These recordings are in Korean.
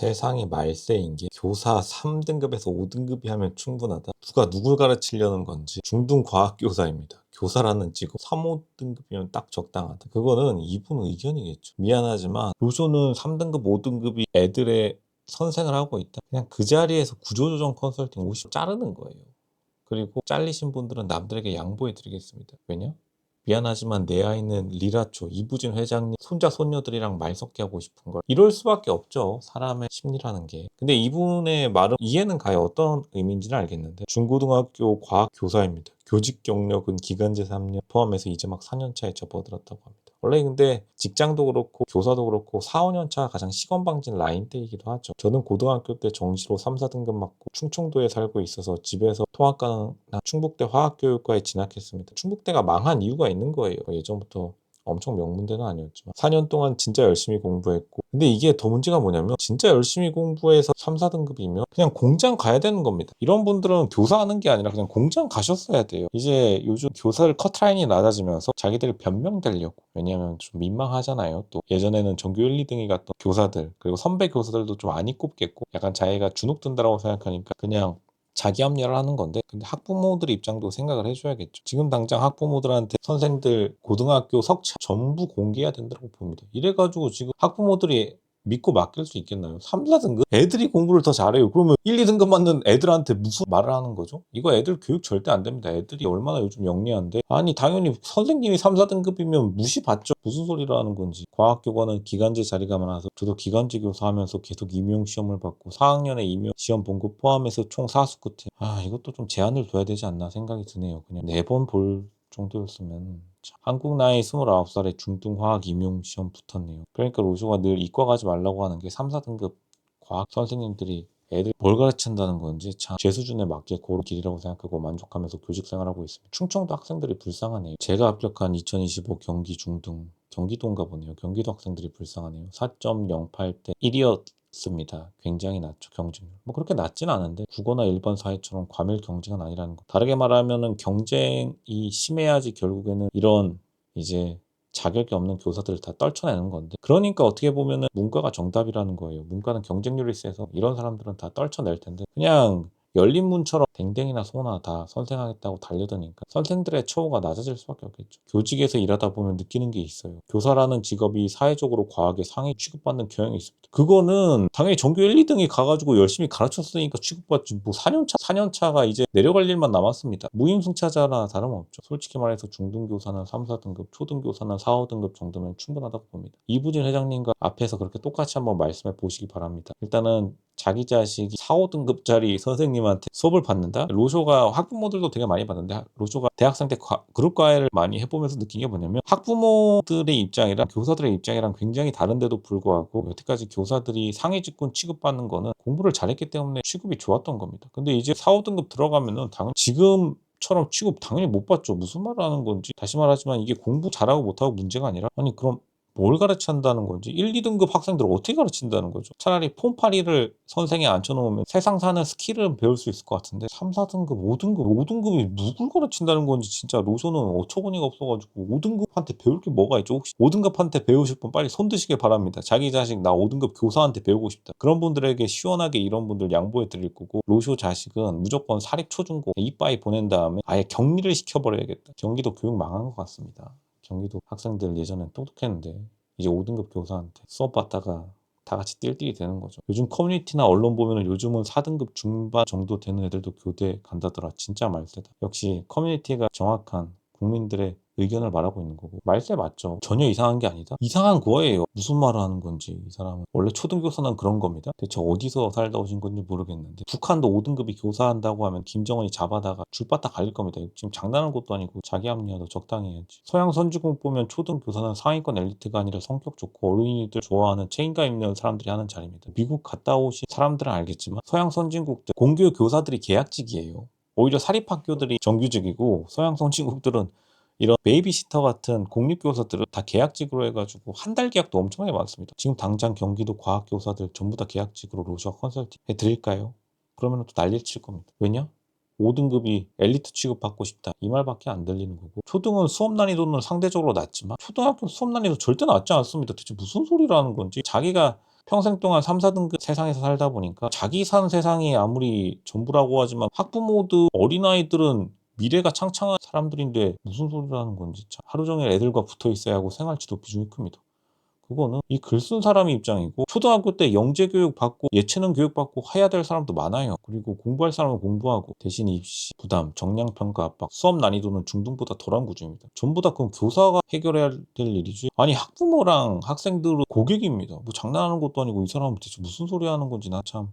세상이 말세인 게 교사 3등급에서 5등급이 하면 충분하다. 누가 누굴 가르치려는 건지 중등과학교사입니다. 교사라는 직업 3, 5등급이면 딱 적당하다. 그거는 이분 의견이겠죠. 미안하지만 로쇼는 3등급, 5등급이 애들의 선생을 하고 있다. 그냥 그 자리에서 구조조정 컨설팅 50 자르는 거예요. 그리고 잘리신 분들은 남들에게 양보해 드리겠습니다. 왜냐? 미안하지만 내 아이는 리라초, 이부진 회장님 손자 손녀들이랑 말 섞게 하고 싶은 걸 이럴 수밖에 없죠. 사람의 심리라는 게. 근데 이분의 말은 이해는 가요. 어떤 의미인지는 알겠는데 중고등학교 과학 교사입니다. 교직 경력은 기간제 3년 포함해서 이제 막 4년 차에 접어들었다고 합니다. 원래 근데 직장도 그렇고 교사도 그렇고 4, 5년 차가 가장 시건방진 라인대이기도 하죠. 저는 고등학교 때 정시로 3, 4등급 맞고 충청도에 살고 있어서 집에서 통합과나 충북대 화학교육과에 진학했습니다. 충북대가 망한 이유가 있는 거예요. 예전부터 엄청 명문대는 아니었지만 4년 동안 진짜 열심히 공부했고 근데 이게 더 문제가 뭐냐면 진짜 열심히 공부해서 3, 4등급이면 그냥 공장 가야 되는 겁니다. 이런 분들은 교사하는 게 아니라 그냥 공장 가셨어야 돼요. 이제 요즘 교사들 커트라인이 낮아지면서 자기들이 변명되려고 왜냐하면 좀 민망하잖아요. 또 예전에는 전교 1, 2등이 갔던 교사들 그리고 선배 교사들도 좀 많이 꼽겠고 약간 자기가 주눅 든다라고 생각하니까 그냥 자기 합리화를 하는 건데 근데 학부모들 입장도 생각을 해줘야겠죠. 지금 당장 학부모들한테 선생들 고등학교 석차 전부 공개해야 된다고 봅니다. 이래가지고 지금 학부모들이 믿고 맡길 수 있겠나요? 3, 4등급? 애들이 공부를 더 잘해요. 그러면 1, 2등급 맞는 애들한테 무슨 말을 하는 거죠? 이거 애들 교육 절대 안 됩니다. 애들이 얼마나 요즘 영리한데 아니 당연히 선생님이 3, 4등급이면 무시받죠. 무슨 소리를 하는 건지. 과학교과는 기간제 자리가 많아서 저도 기간제 교사하면서 계속 임용시험을 받고 4학년에 임용시험 본 거 포함해서 총 4수 끝에 이것도 좀 제한을 둬야 되지 않나 생각이 드네요. 그냥 4번 볼 정도였으면 한국 나이 29살에 중등화학 임용시험 붙었네요. 그러니까 로쇼가 늘 이과 가지 말라고 하는 게 3, 4등급 과학 선생님들이 애들 뭘 가르친다는 건지 참 제 수준에 맞게 고른 길이라고 생각하고 만족하면서 교직 생활하고 있습니다. 충청도 학생들이 불쌍하네요. 제가 합격한 2025 경기 중등 경기도인가 보네요. 경기도 학생들이 불쌍하네요. 4.08대 1이었습니다. 굉장히 낮죠. 경쟁률. 뭐 그렇게 낮진 않은데 국어나 일반 사회처럼 과밀 경쟁은 아니라는 거. 다르게 말하면은 경쟁이 심해야지 결국에는 이런 이제 자격이 없는 교사들을 다 떨쳐내는 건데 그러니까 어떻게 보면은 문과가 정답이라는 거예요. 문과는 경쟁률이 세서 이런 사람들은 다 떨쳐낼 텐데 그냥 열린 문처럼 댕댕이나 소나 다 선생하겠다고 달려드니까 선생들의 처우가 낮아질 수밖에 없겠죠. 교직에서 일하다 보면 느끼는 게 있어요. 교사라는 직업이 사회적으로 과하게 상위 취급받는 경향이 있습니다. 그거는 당연히 전교 1, 2등이 가가지고 열심히 가르쳤으니까 취급받지 뭐 4년차가 이제 내려갈 일만 남았습니다. 무임승차자나 다름없죠. 솔직히 말해서 중등교사는 3, 4등급, 초등교사는 4, 5등급 정도면 충분하다고 봅니다. 이부진 회장님과 앞에서 그렇게 똑같이 한번 말씀해 보시기 바랍니다. 일단은 자기 자식이 4, 5등급짜리 선생님한테 수업을 받는다? 로쇼가 학부모들도 되게 많이 받는데 로쇼가 대학생 때 그룹 과외를 많이 해보면서 느낀 게 뭐냐면 학부모들의 입장이랑 교사들의 입장이랑 굉장히 다른데도 불구하고 여태까지 교사들이 상위 직군 취급받는 거는 공부를 잘했기 때문에 취급이 좋았던 겁니다. 근데 이제 4, 5등급 들어가면은 당연히 지금처럼 취급 당연히 못 받죠. 무슨 말을 하는 건지. 다시 말하지만 이게 공부 잘하고 못하고 문제가 아니라 아니 그럼 뭘 가르친다는 건지 1, 2등급 학생들을 어떻게 가르친다는 거죠. 차라리 폼파리를 선생에 앉혀놓으면 세상 사는 스킬을 배울 수 있을 것 같은데 3, 4등급, 5등급이 누굴 가르친다는 건지 진짜 로쇼는 어처구니가 없어가지고 5등급한테 배울 게 뭐가 있죠. 혹시 5등급한테 배우실 분 빨리 손 드시길 바랍니다. 자기 자식 나 5등급 교사한테 배우고 싶다. 그런 분들에게 시원하게 이런 분들 양보해 드릴 거고 로쇼 자식은 무조건 사립 초중고 이빠이 보낸 다음에 아예 격리를 시켜버려야겠다. 경기도 교육 망한 것 같습니다. 경기도 학생들 예전엔 똑똑했는데 이제 5등급 교사한테 수업 받다가 다 같이 띨띨이 되는 거죠. 요즘 커뮤니티나 언론 보면은 요즘은 4등급 중반 정도 되는 애들도 교대 간다더라. 진짜 말세다. 역시 커뮤니티가 정확한 국민들의 의견을 말하고 있는 거고 말세 맞죠. 전혀 이상한 게 아니다. 이상한 거예요. 무슨 말을 하는 건지 이 사람은. 원래 초등교사는 그런 겁니다. 대체 어디서 살다 오신 건지 모르겠는데 북한도 5등급이 교사한다고 하면 김정은이 잡아다가 줄바닥 갈릴 겁니다. 지금 장난하는 것도 아니고 자기 합리화도 적당히 해야지. 서양 선진국 보면 초등교사는 상위권 엘리트가 아니라 성격 좋고 어린이들 좋아하는 책임감 있는 사람들이 하는 자리입니다. 미국 갔다 오신 사람들은 알겠지만 서양 선진국들 공교 교사들이 계약직이에요. 오히려 사립학교들이 정규직이고 서양 선진국들은 이런 베이비시터 같은 공립교사들은 다 계약직으로 해가지고 한 달 계약도 엄청나게 많습니다. 지금 당장 경기도 과학교사들 전부 다 계약직으로 로저 컨설팅 해드릴까요? 그러면 또 난리를 칠 겁니다. 왜냐? 5등급이 엘리트 취급받고 싶다. 이 말밖에 안 들리는 거고 초등은 수업 난이도는 상대적으로 낮지만 초등학교 수업 난이도 절대 낮지 않습니다. 대체 무슨 소리를 하는 건지 자기가 평생 동안 3, 4등급 세상에서 살다 보니까 자기 산 세상이 아무리 전부라고 하지만 학부모들, 어린아이들은 미래가 창창한 사람들인데 무슨 소리를 하는 건지 참. 하루 종일 애들과 붙어 있어야 하고 생활지도 비중이 큽니다. 그거는 이 글 쓴 사람의 입장이고, 초등학교 때 영재 교육 받고 예체능 교육 받고 해야 될 사람도 많아요. 그리고 공부할 사람은 공부하고, 대신 입시 부담, 정량 평가 압박, 수업 난이도는 중등보다 덜한 구조입니다. 전부 다 그럼 교사가 해결해야 될 일이지. 아니 학부모랑 학생들은 고객입니다. 뭐 장난하는 것도 아니고 이 사람은 대체 무슨 소리 하는 건지 나 참.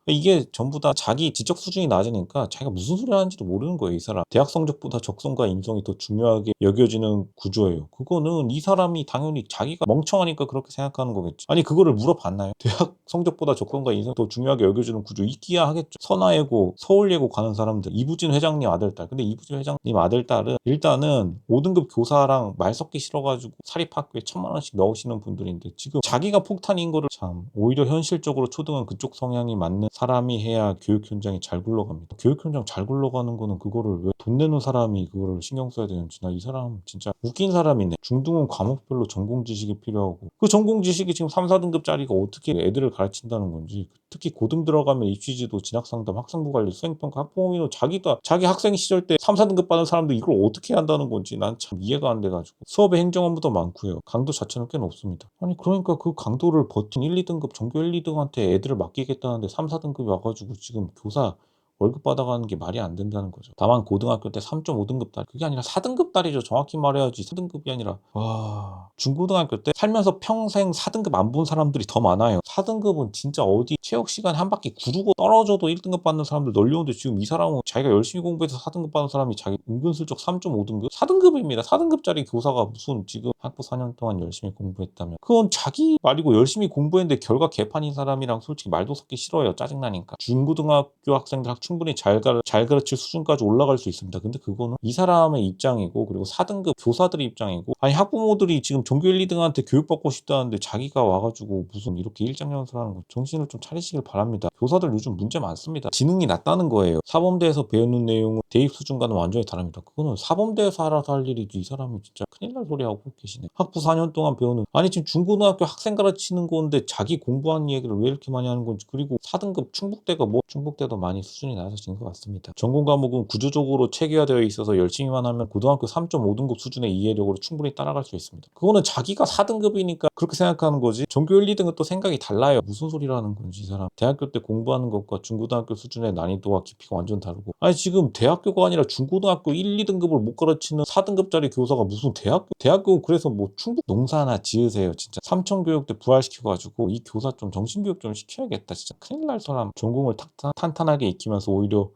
이게 전부 다 자기 지적 수준이 낮으니까 자기가 무슨 소리 하는지도 모르는 거예요, 이 사람. 대학 성적보다 적성과 인성이 더 중요하게 여겨지는 구조예요. 그거는 이 사람이 당연히 자기가 멍청하니까 그렇게 생각하는 거겠지. 아니 그거를 물어봤나요? 대학 성적보다 적성과 인성이 더 중요하게 여겨지는 구조 있기야 하겠죠. 선화예고, 서울예고 가는 사람들, 이부진 회장님 아들딸. 근데 이부진 회장님 아들딸은 일단은 5등급 교사랑 말 섞기 싫어가지고 사립학교에 1,000만 원씩 넣으시는 분들인데, 지금 자기가 폭탄인 거를 참. 오히려 현실적으로 초등은 그쪽 성향이 맞는 사람이 해야 교육 현장이 잘 굴러갑니다. 교육 현장 잘 굴러가는 거는 그거를 왜 돈 내는 사람이 그거를 신경 써야 되는지, 나 이 사람 진짜 웃긴 사람이네. 중등은 과목별로 전공 지식이 필요하고, 그 전공 지식이 지금 3, 4등급짜리가 어떻게 애들을 가르친다는 건지. 특히 고등 들어가면 입시지도, 진학상담, 학생부 관리, 수행평가, 학부모민호, 자기 학생 시절 때 3, 4등급 받은 사람도 이걸 어떻게 한다는 건지 난 참 이해가 안 돼가지고. 수업에 행정 업무도 많고요. 강도 자체는 꽤 높습니다. 아니 그러니까 그 강도를 버틴 1, 2등급, 전교 1, 2등한테 애들을 맡기겠다는데 3, 4등급이 와가지고 지금 교사 월급 받아가는 게 말이 안 된다는 거죠. 다만 고등학교 때 3.5등급 딸, 그게 아니라 4등급 딸이죠. 정확히 말해야지 3등급이 아니라. 와, 중고등학교 때 살면서 평생 4등급 안 본 사람들이 더 많아요. 4등급은 진짜 어디 체육 시간 한 바퀴 구르고 떨어져도 1등급 받는 사람들 널리 오는데, 지금 이 사람은 자기가 열심히 공부해서 4등급 받는 사람이 자기 은근슬쩍 3.5등급? 4등급입니다. 4등급짜리 교사가 무슨 지금 학부 4년 동안 열심히 공부했다면, 그건 자기 말이고 열심히 공부했는데 결과 개판인 사람이랑 솔직히 말도 섞기 싫어요. 짜증나니까. 중고등학교 학생들 충분히 잘 가르칠 수준까지 올라갈 수 있습니다. 근데 그거는 이 사람의 입장이고, 그리고 4등급 교사들의 입장이고. 아니 학부모들이 지금 전교 1, 2등한테 교육받고 싶다는데 자기가 와가지고 무슨 이렇게 일장연설하는 거, 정신을 좀 차리시길 바랍니다. 교사들 요즘 문제 많습니다. 지능이 낮다는 거예요. 사범대에서 배우는 내용은 대입 수준과는 완전히 다릅니다. 그거는 사범대에서 알아서 할 일이지, 이 사람이 진짜 큰일 날 소리 하고 계시네. 학부 4년 동안 배우는, 아니 지금 중고등학교 학생 가르치는 건데 자기 공부한 얘기를 왜 이렇게 많이 하는 건지. 그리고 4등급 충북대가 뭐, 충북대도 많이 수준이 낮아진 것 같습니다. 전공 과목은 구조적으로 체계화되어 있어서 열심히만 하면 고등학교 3.5등급 수준의 이해력으로 충분히 따라갈 수 있습니다. 그거는 자기가 4등급이니까 그렇게 생각하는 거지, 전교 1, 2등은 또 생각이 달라요. 무슨 소리라는 건지 이 사람. 대학교 때 공부하는 것과 중고등학교 수준의 난이도와 깊이가 완전 다르고. 아니 지금 대학교가 아니라 중고등학교 1, 2등급을 못 가르치는 4등급짜리 교사가 무슨 대학교 그래서 뭐 충북 농사나 지으세요. 진짜 삼천교육대 부활시켜가지고 이 교사 좀 정신교육 좀 시켜야겠다. 진짜 큰일 날 사람. 전공을 탄탄하게 익히면서 오히려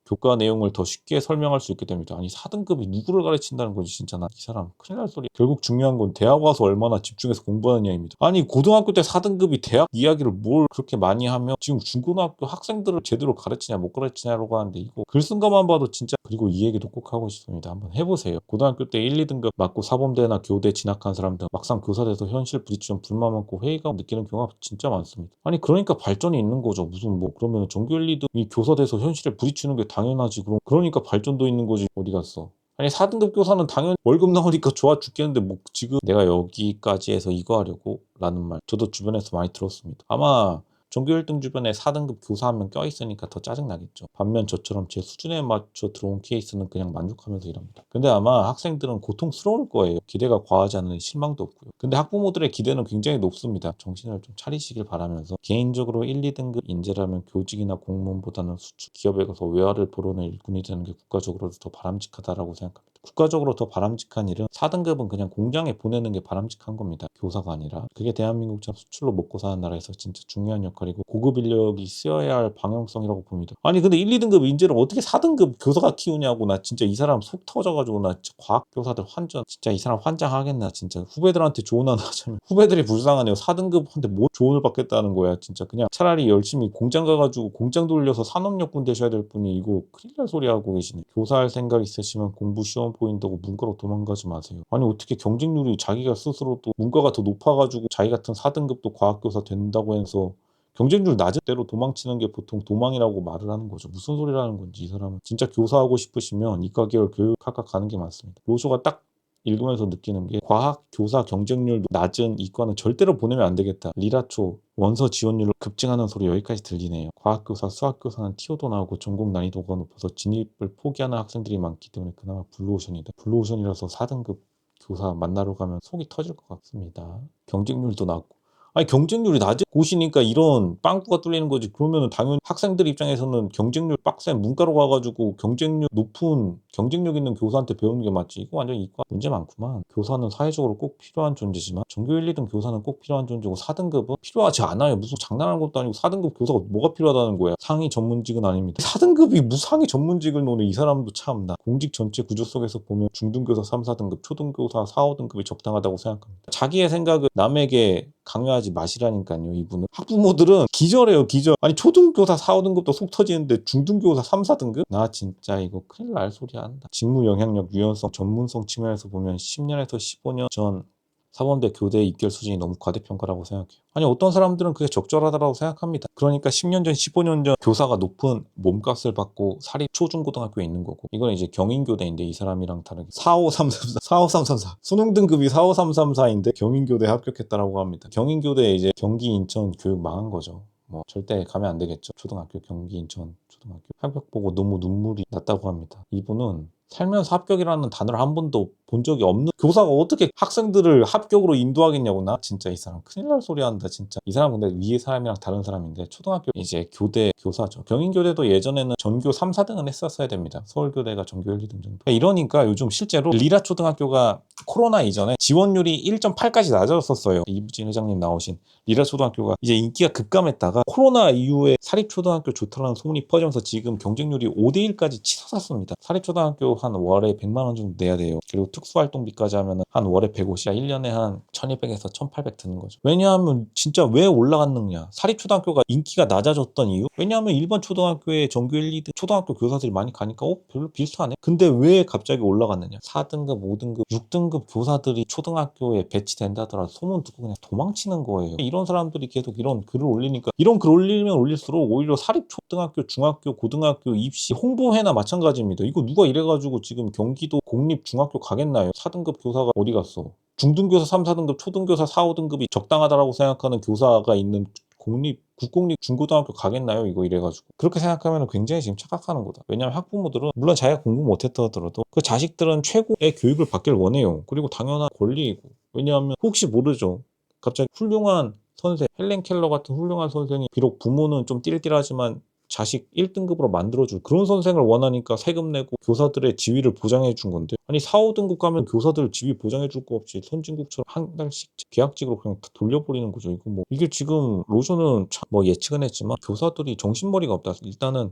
교과 내용을 더 쉽게 설명할 수 있게 됩니다. 아니 4등급이 누구를 가르친다는 거지 진짜. 나 이 사람 큰일 날 소리. 결국 중요한 건 대학 와서 얼마나 집중해서 공부하느냐입니다. 아니 고등학교 때 4등급이 대학 이야기를 뭘 그렇게 많이 하며 지금 중고등학교 학생들을 제대로 가르치냐 못 가르치냐라고 하는데, 이거 글 쓴 것만 봐도 진짜. 그리고 이 얘기도 꼭 하고 싶습니다. 한번 해보세요. 고등학교 때 1, 2등급 맞고 사범대나 교대 진학한 사람들 막상 교사 돼서 현실 부딪히면 불만 많고 회의감 느끼는 경우가 진짜 많습니다. 아니 그러니까 발전이 있는 거죠. 무슨 뭐 그러면 전교 1, 2등이 교사 돼서 현실에 부딪히는 게 당연하지. 그러니까 발전도 있는 거지. 어디 갔어? 아니 4등급 교사는 당연히 월급 나오니까 좋아 죽겠는데, 뭐 지금 내가 여기까지 해서 이거 하려고? 라는 말 저도 주변에서 많이 들었습니다. 아마 전교 1등 주변에 4등급 교사 한 명 껴있으니까 더 짜증나겠죠. 반면 저처럼 제 수준에 맞춰 들어온 케이스는 그냥 만족하면서 일합니다. 근데 아마 학생들은 고통스러울 거예요. 기대가 과하지 않으니 실망도 없고요. 근데 학부모들의 기대는 굉장히 높습니다. 정신을 좀 차리시길 바라면서, 개인적으로 1, 2등급 인재라면 교직이나 공무원보다는 수출 기업에 가서 외화를 벌어낼 일꾼이 되는 게 국가적으로도 더 바람직하다라고 생각합니다. 국가적으로 더 바람직한 일은 4등급은 그냥 공장에 보내는 게 바람직한 겁니다. 교사가 아니라. 그게 대한민국처럼 수출로 먹고 사는 나라에서 진짜 중요한 역할이고 고급 인력이 쓰여야 할 방향성이라고 봅니다. 아니 근데 1, 2등급 인재를 어떻게 4등급 교사가 키우냐고. 나 진짜 이 사람 속 터져가지고 나 진짜 과학교사들 환전, 진짜 이 사람 환장하겠나. 진짜 후배들한테 조언 하나 하자면 후배들이 불쌍하네요. 4등급한테 뭐 조언을 받겠다는 거야. 진짜 그냥 차라리 열심히 공장 가가지고 공장 돌려서 산업역군 되셔야 될 분이 이거 큰일 날 소리 하고 계시네. 교사할 생각 있으시면 공부 시험 보인다고 문과로 도망가지 마세요. 아니 어떻게 경쟁률이, 자기가 스스로 또 문과가 더 높아가지고 자기 같은 4등급도 과학교사 된다고 해서 경쟁률 낮은 대로 도망치는 게 보통 도망이라고 말을 하는 거죠. 무슨 소리라는 건지 이 사람은. 진짜 교사하고 싶으시면 이과 계열 교육학과 가는 게 맞습니다. 로쇼가 딱 읽으면서 느끼는 게 과학 교사 경쟁률 낮은 이과는 절대로 보내면 안 되겠다. 리라초 원서 지원율을 급증하는 소리 여기까지 들리네요. 과학교사, 수학교사는 티오도 나오고 전공 난이도가 높아서 진입을 포기하는 학생들이 많기 때문에 그나마 블루오션이다. 블루오션이라서 4등급 교사 만나러 가면 속이 터질 것 같습니다. 경쟁률도 낮고. 아니 경쟁률이 낮은 곳이니까 이런 빵꾸가 뚫리는 거지. 그러면은 당연히 학생들 입장에서는 경쟁률 빡센 문과로 가가지고 경쟁률 높은 경쟁력 있는 교사한테 배우는 게 맞지. 이거 완전 이과 문제 많구만. 교사는 사회적으로 꼭 필요한 존재지만 전교 1, 2등 교사는 꼭 필요한 존재고 4등급은 필요하지 않아요. 무슨 장난하는 것도 아니고 4등급 교사가 뭐가 필요하다는 거야. 상위 전문직은 아닙니다. 4등급이 무슨 상위 전문직을 노는 이 사람도 참나. 공직 전체 구조 속에서 보면 중등교사 3, 4등급, 초등교사 4, 5등급이 적당하다고 생각합니다. 자기의 생각을 남에게 강요하지 마시라니까요. 이분은 학부모들은 기절해요. 기절. 아니 초등교사 4, 5등급도 속 터지는데 중등교사 3, 4등급? 나 진짜 이거 큰일 날 소리 한다. 직무 영향력, 유연성, 전문성 측면에서 보면 10년에서 15년 전 사범대 교대 입결 수준이 너무 과대평가라고 생각해요. 아니 어떤 사람들은 그게 적절하다고 생각합니다. 그러니까 10년 전, 15년 전 교사가 높은 몸값을 받고 사립 초중고등학교에 있는 거고 이건 이제 경인교대인데 이 사람이랑 다르게 45334, 45334 수능 등급이 45334인데 경인교대 합격했다라고 합니다. 경인교대 이제 경기 인천 교육 망한 거죠. 뭐 절대 가면 안 되겠죠. 초등학교 경기 인천 초등학교 합격 보고 너무 눈물이 났다고 합니다. 이분은 살면서 합격이라는 단어를 한 번도 본 적이 없는 교사가 어떻게 학생들을 합격으로 인도하겠냐고. 나 진짜 이 사람 큰일 날 소리 한다 진짜. 이 사람 근데 위에 사람이랑 다른 사람인데 초등학교 이제 교대 교사죠. 경인교대도 예전에는 전교 3, 4등은 했었어야 됩니다. 서울교대가 전교 1, 2등 정도. 이러니까 요즘 실제로 리라 초등학교가 코로나 이전에 지원율이 1.8까지 낮아졌었어요. 이부진 회장님 나오신 리라 초등학교가 이제 인기가 급감했다가 코로나 이후에 사립초등학교 좋다라는 소문이 퍼지면서 지금 경쟁률이 5대1까지 치솟았습니다. 사립초등학교 한 월에 100만 원 정도 내야 돼요. 그리고 특수활동비까지 하면 한 월에 150, 1년에 한 1200에서 1800 드는 거죠. 왜냐하면 진짜 왜 올라갔느냐. 사립초등학교가 인기가 낮아졌던 이유? 왜냐하면 일반 초등학교에 전교 1, 2등 초등학교 교사들이 많이 가니까 별로 비슷하네. 근데 왜 갑자기 올라갔느냐. 4등급, 5등급, 6등급 교사들이 초등학교에 배치된다더라 소문 듣고 그냥 도망치는 거예요. 이런 사람들이 계속 이런 글을 올리니까 이런 글 올리면 올릴수록 오히려 사립초등학교, 중학교, 고등학교 입시 홍보회나 마찬가지입니다. 이거 누가 이래가지고 지금 경기도 공립중학교 가겠나요? 4등급 교사가 어디 갔어? 중등교사 3, 4등급, 초등교사 4, 5등급이 적당하다라고 생각하는 교사가 있는 국공립 중고등학교 가겠나요? 이거 이래가지고. 그렇게 생각하면 굉장히 지금 착각하는 거다. 왜냐하면 학부모들은 물론 자기가 공부 못했다 하더라도 그 자식들은 최고의 교육을 받길 원해요. 그리고 당연한 권리이고. 왜냐하면 혹시 모르죠. 갑자기 훌륭한 선생, 헬렌 켈러 같은 훌륭한 선생이 비록 부모는 좀 띨띨하지만 자식 1등급으로 만들어줄 그런 선생을 원하니까 세금 내고 교사들의 지위를 보장해 준 건데 아니 4, 5등급 가면 교사들 지위 보장해 줄 거 없이 선진국처럼 한 달씩 계약직으로 그냥 다 돌려버리는 거죠. 이거 뭐 이게 지금 로션은 참 뭐 예측은 했지만 교사들이 정신머리가 없다. 일단은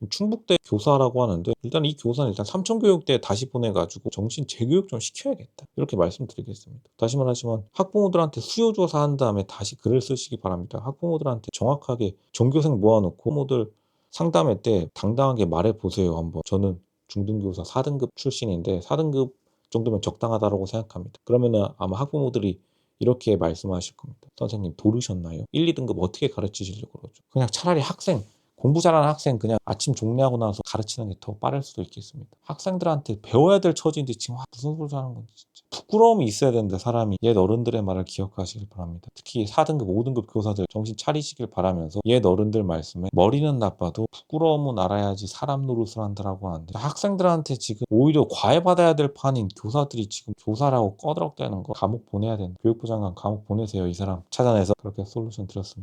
충북대 교사라고 하는데 일단 이 교사는 일단 삼천교육대에 다시 보내가지고 정신 재교육 좀 시켜야겠다. 이렇게 말씀드리겠습니다. 다시 말하지만 학부모들한테 수요조사한 다음에 다시 글을 쓰시기 바랍니다. 학부모들한테 정확하게 전교생 모아놓고 학부모들 상담회 때 당당하게 말해보세요. 한번. 저는 중등교사 4등급 출신인데 4등급 정도면 적당하다고 생각합니다. 그러면은 아마 학부모들이 이렇게 말씀하실 겁니다. 선생님 도르셨나요? 1, 2등급 어떻게 가르치시려고 그러죠? 그냥 차라리 학생 공부 잘하는 학생 그냥 아침 종례하고 나서 가르치는 게 더 빠를 수도 있겠습니다. 학생들한테 배워야 될 처지인데 지금 무슨 소리 하는 건지 진짜. 부끄러움이 있어야 된다. 사람이. 옛 어른들의 말을 기억하시길 바랍니다. 특히 4등급, 5등급 교사들 정신 차리시길 바라면서 옛 어른들 말씀에 머리는 나빠도 부끄러움은 알아야지 사람 노릇을 한다라고 하는데 학생들한테 지금 오히려 과외받아야 될 판인 교사들이 지금 교사라고 꺼드럭대는 거 감옥 보내야 된다. 교육부 장관 감옥 보내세요. 이 사람 찾아내서 그렇게 솔루션 드렸습니다.